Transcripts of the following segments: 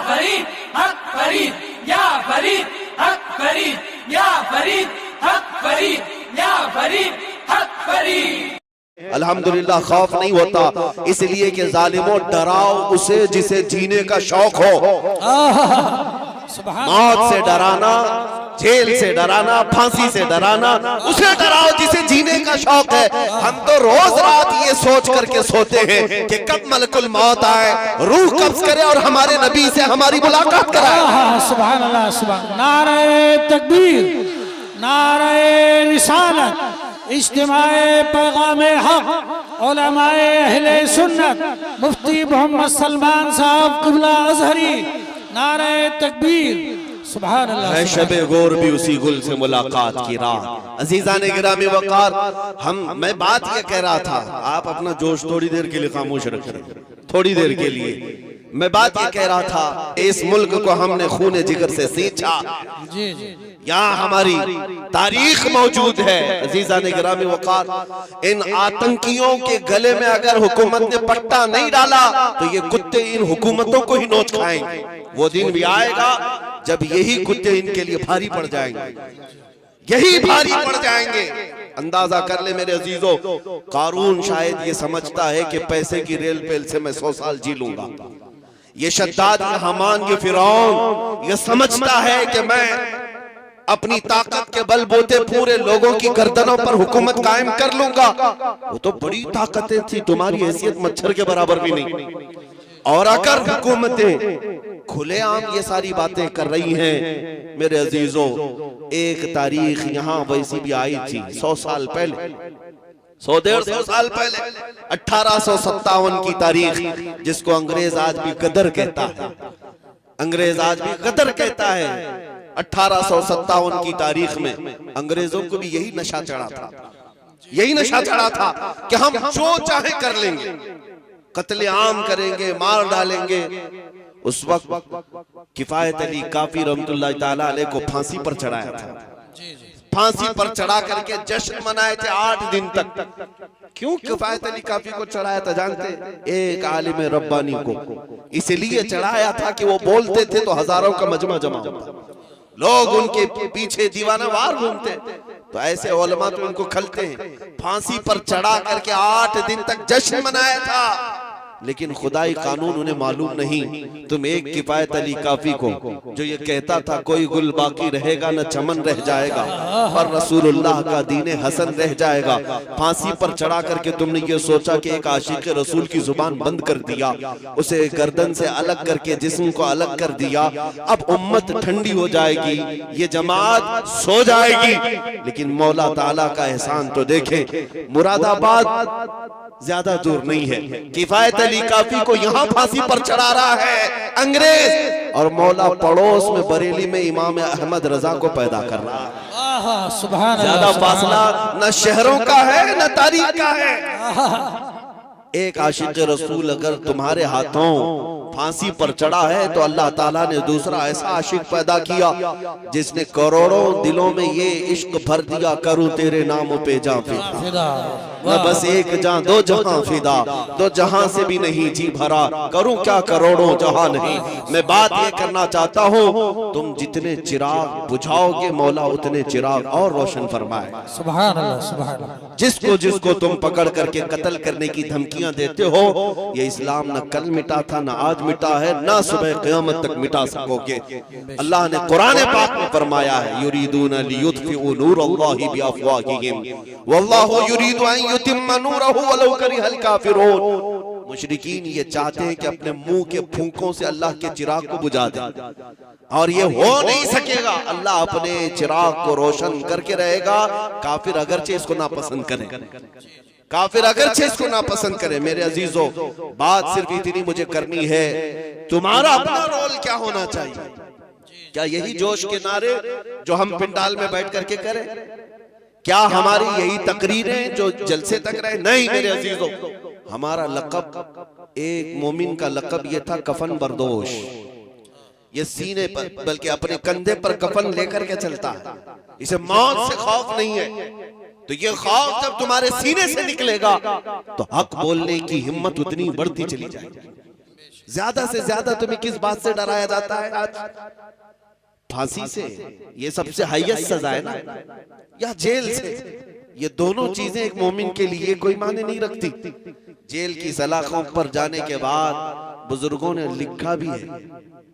फरीद हक फरीद, या फरीद हक फरीद, या फरीद हक फरीद, या फरीद हक फरीद। अल्हम्दुलिल्लाह खौफ नहीं होता, इसलिए कि जालिमों डराओ उसे जिसे जीने का शौक हो। मौत से डराना, जेल से डराना, फांसी से डराना, उसे डराओ जिसे जीने का शौक है। हम तो रोज रात ये सोच करके सोते हैं कि कब मलकुल मौत आए, रूह कब्ज करे और हमारे नबी से हमारी मुलाकात कराए। सुभान अल्लाह, सुभान। नारे तकबीर, नारे रिसालत, इज्तिमाए पैगामे हक, उलमाए अहले सुन्नत, मुफ्ती मोहम्मद सलमान साहब क़िबला अज़हरी, नारे तकबीर, सुभान अल्लाह। शबे गोर भी उसी गुल से मुलाकात की रात। अजीज़ान गिरामी वक़ार, मैं बात ये कह रहा था, आप अपना जोश थोड़ी देर के लिए खामोश रखें, थोड़ी देर के लिए। मैं बात ये कह रहा था, इस मुल्क को हमने खून जिगर से सींचा, यहाँ हमारी तारीख मौजूद है। अजीज़ान गिरामी वक़ार, इन आतंकियों के गले में अगर हुकूमत ने पट्टा नहीं डाला तो ये कुत्ते इन हुकूमतों को ही नोच खाएंगे। वो दिन भी आएगा जब यही कुत्ते इनके लिए भारी पड़ जाएंगे, यही भारी पड़ जाएंगे। अंदाजा कर ले मेरे अजीजों, कारून शायद ये समझता है कि पैसे की रेल पेल से मैं 100 साल जी लूंगा। ये शद्दाद, ये हमान, ये फिरौन ये समझता है कि मैं अपनी ताकत के बलबूते पूरे लोगों की गर्दनों पर हुकूमत कायम कर लूंगा। वो तो बड़ी ताकतें थी, तुम्हारी हैसियत मच्छर के बराबर भी नहीं। और अगर हुकूमतें खुलेआम ये सारी बातें कर रही हैं मेरे अजीजों, एक तारीख यहाँ वैसी भी आई थी 100 साल पहले, 100-150 साल पहले, 1857 की तारीख, जिसको अंग्रेज आज भी गदर कहता है। अंग्रेज आज भी गदर कहता है। 1857 की तारीख में अंग्रेजों को भी यही नशा चढ़ा था, यही नशा चढ़ा था कि हम जो चाहे कर लेंगे, कत्ले आम करेंगे, मार डालेंगे। उस वक्त किफायत अली काफी रहमतुल्लाह ताला अलैह को फांसी पर चढ़ाया था। फांसी पर चढ़ा करके जश्न मनाए थे 8 दिन तक। क्यों किफायत अली काफी को चढ़ाया था जानते? एक आलिम रब्बानी को इसलिए चढ़ाया था कि वो बोलते थे तो हजारों का मजमा जमा होता, लोग उनके पीछे दीवाना वार घूमते। तो ऐसे उलमा तो उनको खलते हैं। फांसी पर चढ़ा करके 8 दिन तक जश्न मनाया था, लेकिन खुदाई कानून उन्हें मालूम नहीं। तुम एक किफायत अली काफी को जो ये कहता था कोई गुल बाकी रहेगा न चमन रह जाएगा और रसूलुल्लाह का दीने हसन रह जाएगा, फांसी पर चढ़ा करके तुमने ये सोचा कि एक आशिक रसूल की जुबान बंद कर दिया, उसे गर्दन से अलग करके जिस्म को अलग कर दिया। अब उम्मत ठंडी हो जाएगी, ये जमात सो जाएगी। लेकिन मौला ताला का एहसान तो देखें, मुरादाबाद ज्यादा दूर नहीं है। किफायत अली काफी को यहाँ फांसी पर चढ़ा रहा है अंग्रेज, और मौला पड़ोस में बरेली में इमाम अहमद रजा को पैदा कर रहा है। ज्यादा फासला न शहरों का है न तारीख का है। एक आशिक रसूल अगर तुम्हारे हाथों फांसी पर चढ़ा है तो अल्लाह ताला ने दूसरा ऐसा आशिक पैदा किया जिसने करोड़ों दिलों में ये इश्क भर दिया, करूं तेरे नाम पे जां फिदा, न बस एक जां दो जहां फिदा, दो जहां से भी नहीं जी भरा, करूं क्या करोड़ों जहां नहीं। मैं बात ये करना चाहता हूँ, तुम जितने चिराग बुझाओगे मौला उतने चिराग और रोशन फरमाए। सुभान अल्लाह, सुभान अल्लाह। जिसको जिसको तुम पकड़ करके कत्ल करने की धमकियां देते हो, ये इस्लाम न कल मिटा था न आज मिटा है, ना सुबह क़यामत तक मिटा सकोगे। अल्लाह ने कुरान पाक में फरमाया है, युरीदूना लियुत्फिउ नूरल्लाहि बिअफ़वाहिहिम वल्लाहु युरीदु अन युतिम्मा नूरहु वलौ करिहल काफिरून। मुशरिकीन ये चाहते हैं कि अपने मुंह के फूंकों से अल्लाह के चिराग को बुझा दें, और ये हो नहीं सकेगा। अल्लाह अपने चिराग को रोशन करके रहेगा, काफिर अगरचे इसको नापसंद करें, काफिर अगरचे इसको नापसंद करें। मेरे अजीजों, बात सिर्फ इतनी मुझे करनी है, तुम्हारा अपना रोल क्या होना चाहिए? क्या यही जोश के नारे जो हम पिंडाल में बैठ करके करें? क्या हमारी यही तकरीरें जो जलसे तक रहे? नहीं मेरे अजीजों, हमारा लक़ब, एक मोमिन का लक़ब ये था कफन बरदोश। ये सीने पर बल्कि अपने कंधे पर कफन लेकर के चलता है, इसे मौत से खौफ नहीं है। तो ये खौफ जब तुम्हारे सीने से निकलेगा तो हक बोलने की हिम्मत उतनी बढ़ती चली जाएगी। ज्यादा से ज्यादा तुम्हें किस बात से डराया जाता है आज? फांसी से, ये सबसे हाईएस्ट सजा है ना, या जेल से? ये दोनों चीजें एक मोमिन के लिए कोई माने नहीं रखती। जेल की सलाखों पर जाने के बाद बुजुर्गों ने लिखा भी है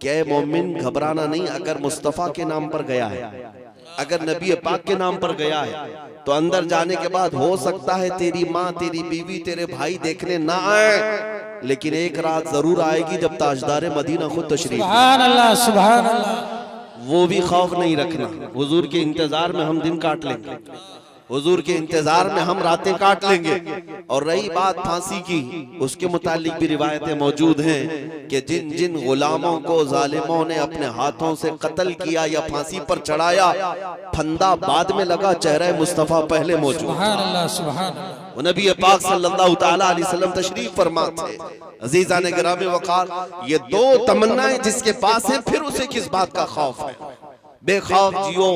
कि ऐ मोमिन घबराना नहीं, अगर मुस्तफा के नाम पर गया है, अगर नबी पाक के नाम पर गया है, तो अंदर जाने के बाद हो सकता है तेरी माँ, तेरी बीवी, तेरे भाई देखने ना आए, लेकिन एक रात जरूर आएगी जब ताजदार मदीना खुद तशरीफ। सुभान अल्लाह, सुभान अल्लाह। वो भी खौफ नहीं रखना। हुजूर के इंतजार में हम दिन काट लेंगे, हुजूर के इंतजार में हम रातें काट लेंगे। और रही बात फांसी की, उसके मुतालिक भी रिवायतें मौजूद हैं कि जिन जिन गुलामों को जालिमों ने अपने हाथों से कत्ल किया या फांसी पर चढ़ाया, फंदा बाद में लगा, चेहरा मुस्तफा पहले मौजूद। सुभान अल्लाह, सुभान अल्लाह। वो नबी पाक सल्लल्लाहु तआला अलैहि वसल्लम तशरीफ फरमा थे। अजीजान गिरामी वकार, ये दो तमन्नाएं जिसके पास है, फिर उसे किस बात का खौफ है? बेखौफ जियो।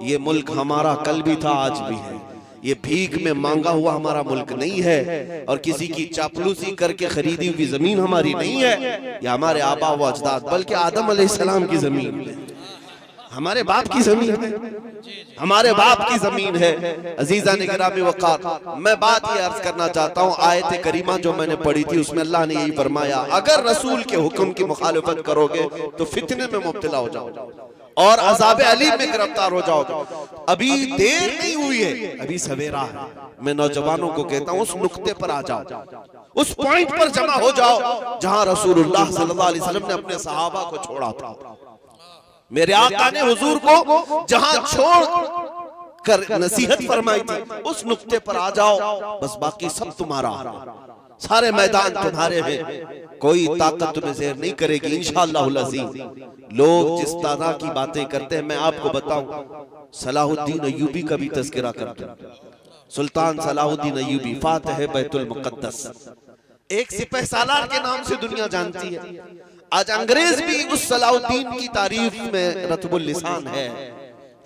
ये मुल्क हमारा कल भी था, आज भी है। ये भीख में मांगा हुआ हमारा मुल्क नहीं है, और किसी की चापलूसी करके खरीदी हुई जमीन हमारी नहीं है। ये हमारे आबा व अजदाद, बल्कि आदम अलैहिस्सलाम की जमीन है, हमारे बाप की जमीन है, हमारे बाप की जमीन है। अजीजा ने गिरामी वक़ार, मैं बात ये अर्ज करना चाहता हूँ, आयत करीमा जो मैंने पढ़ी थी उसमें अल्लाह ने यही फरमाया, अगर रसूल के हुक्म की मुखालिफत करोगे तो फितने में मुब्तला हो जाओगे और अज़ाब अलीम में गिरफ्तार हो जाओगे। अभी देर नहीं हुई है, अभी सवेरा है। मैं नौजवानों को कहता हूँ, उस नुक्ते पर आ जाओ, उस पॉइंट पर जमा हो जाओ जहां रसूलुल्लाह सल्लल्लाहु अलैहि वसल्लम ने अपने सहाबा को छोड़ा था। मेरे आका ने हुजूर को जहां छोड़ कर नसीहत फरमाई थी, उस नुक्ते पर आ जाओ, बस बाकी सब तुम्हारा, सारे मैदान तुम्हारे हैं, कोई ताकत तुम्हें ज़ेर नहीं करेगी इंशाअल्लाहुल अज़ीज़। लोग जिस तरह की बातें करते हैं, मैं आपको बताऊं, सलाहुद्दीन अय्यूबी का भी तज़किरा करते हैं। सुल्तान सलाहुद्दीन अय्यूबी फातिह बैतुल मुक़द्दस, एक सिपह सालार के नाम से दुनिया जानती है। आज अंग्रेज भी उस सलाहुद्दीन की तारीफ में रतबुल लिसान है।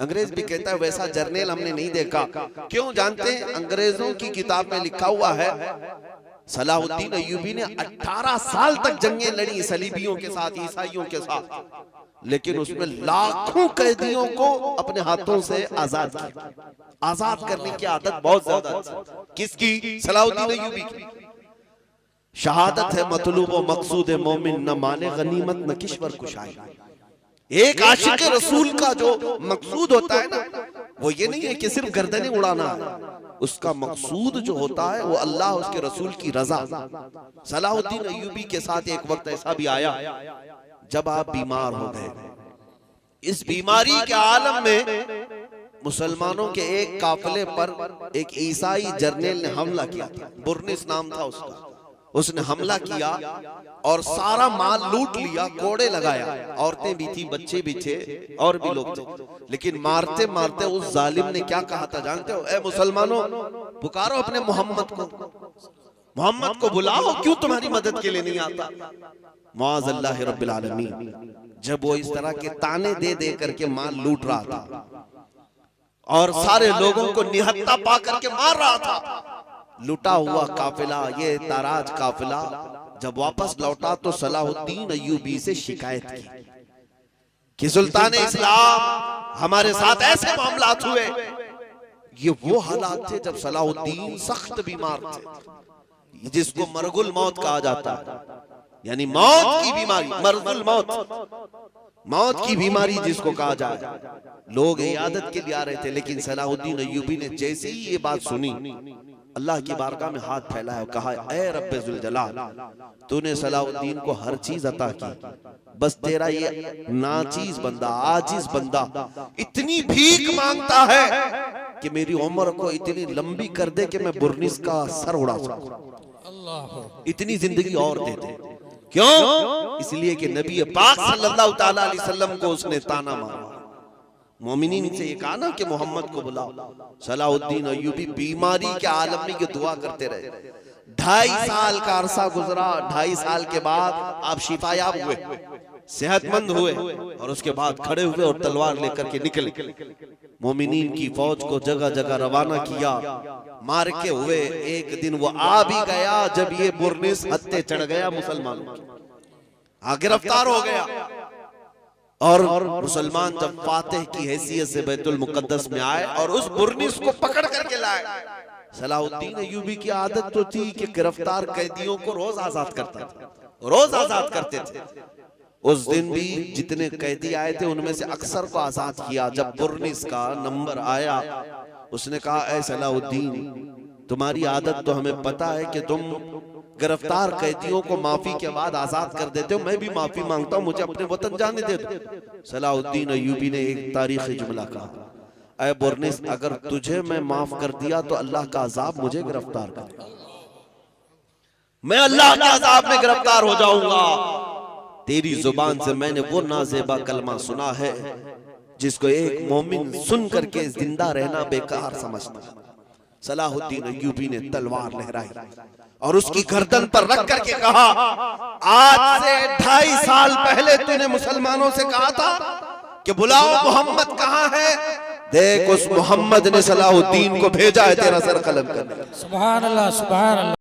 अंग्रेज भी कहता है वैसा जर्नल हमने नहीं देखा। क्यों जानते हैं? अंग्रेजों की किताब में लिखा हुआ है, सलाहुद्दीन अय्यूबी ने 18 साल तक जंगें लड़ी सलीबियों के साथ, ईसाइयों के साथ, लेकिन उसमें लाखों कैदियों को अपने हाथों से आजाद किया। आजाद करने की आदत बहुत ज्यादा किसकी? सलाहुद्दीन अय्यूबी की। शहादत है मतलूब व मकसूद मोमिन, न माने गनीमत न किश्वर कुशाई। एक आशिक रसूल का जो मकसूद होता है ना, वो ये नहीं है कि सिर्फ गर्दनें उड़ाना, उसका मकसूद जो होता है वो अल्लाह, उसके रसूल की रजा। सलाहुद्दीन अय्यूबी के साथ एक वक्त ऐसा भी आया जब आप बीमार हो गए। इस बीमारी के आलम में मुसलमानों के एक काफिले पर एक ईसाई जर्नल ने हमला किया था, बुरनिस नाम था उसका। उसने हमला किया और सारा माल लूट लिया, कोड़े लगाया, औरतें भी थी, बच्चे भी थे, और भी लोग थे। लेकिन मारते मारते उस जालिम ने क्या कहा था जानते हो? ए मुसलमानों, पुकारो अपने मोहम्मद को, मोहम्मद को बुलाओ, क्यों तुम्हारी मदद के लिए नहीं आता? मुआज़ अल्लाह रब्बिल आलमीन, जब वो इस तरह के ताने दे दे करके माल लूट रहा था और सारे लोगों को निहत्ता पा करके मार रहा था, लुटा हुआ काफिला, ये ताराज काफिला जब वापस लौटा तो सलाहुद्दीन अय्यूबी से शिकायत की कि सुल्तान इस्लाम, हमारे साथ ऐसे मामलात हुए। ये वो हालात थे जब सलाहुद्दीन सख्त बीमार थे, जिसको मरगुल मौत कहा जाता है, यानी मौत की बीमारी, मरगुल मौत, मौत की बीमारी जिसको कहा जाए। लोग इयादत के लिए आ रहे थे, लेकिन सलाहुद्दीन अय्यूबी ने जैसे ही ये बात सुनी, अल्लाह की बारगाह में हाथ फैलाया, कहा ऐ रब्बे जुल जलाल, तूने सलाहुद्दीन को हर चीज अता की, बस तेरा ये नाचीज बंदा, आजिज बंदा इतनी भीख मांगता है कि मेरी उम्र को इतनी लंबी कर दे कि मैं बुरनिस का सर उड़ा सकूं, इतनी जिंदगी और दे दे। क्यों? इसलिए कि नबी पाक सल्लल्लाहु तआला अलैहि वसल्लम को उसने ताना मारा। मोमिनीन से ये कहा ना कि मोहम्मद को बुलाओ। सलाहुद्दीन अय्यूबी बीमारी के आलम में ये दुआ करते रहे। 2.5 साल का अरसा गुजरा, 2.5 साल के बाद आप शिफायाब हुए, सेहतमंद हुए, और उसके बाद खड़े हुए और तलवार लेकर के निकले। मोमिनीन की फौज को जगह जगह रवाना किया, मार के हुए। एक दिन वो आ भी गया जब ये बुरनिस हत्ते चढ़ गया मुसलमानों की। हाँ, गिरफ्तार हो गया। और मुसलमान जब फातिह की हैसियत से बैतुल मुकद्दस में आए और उस बुर्निस को पकड़ करके लाए, सलाहुद्दीन अय्यूबी की आदत तो थी कि गिरफ्तार कैदियों को रोज आजाद करता था, रोज आजाद करते थे। उस दिन भी जितने कैदी आए थे उनमें से अक्सर को आजाद किया। जब बुर्निस का नंबर आया, उसने कहा, ऐ सलाहुद्दीन, तुम्हारी आदत तो हमें पता है कि तुम गिरफ्तार कैदियों को माफी के बाद आजाद कर देते हो, मैं भी माफी मांगता हूं, मुझे अपने वतन जाने दे दो। सलाहुद्दीन अय्यूबी ने एक तारीखी जुमला कहा, ऐ बुर्निस, अगर तुझे मैं माफ कर दिया तो अल्लाह का अजाब मुझे गिरफ्तार करेगा, मैं अल्लाह के अजाब में गिरफ्तार हो जाऊंगा। तेरी जुबान से मैंने वो नाजेबा कलमा सुना है जिसको एक मोमिन सुन करके जिंदा रहना बेकार समझता। सलाहुद्दीन अय्यूबी ने तलवार लहराई और उसकी गर्दन पर रख करके कहा, आज से 2.5 साल पहले तूने मुसलमानों से कहा था कि बुलाओ मोहम्मद कहाँ है, देख उस मोहम्मद ने सलाहुद्दीन को भेजा है तेरा सर कलम करने। सुभान अल्लाह, सुभान अल्लाह।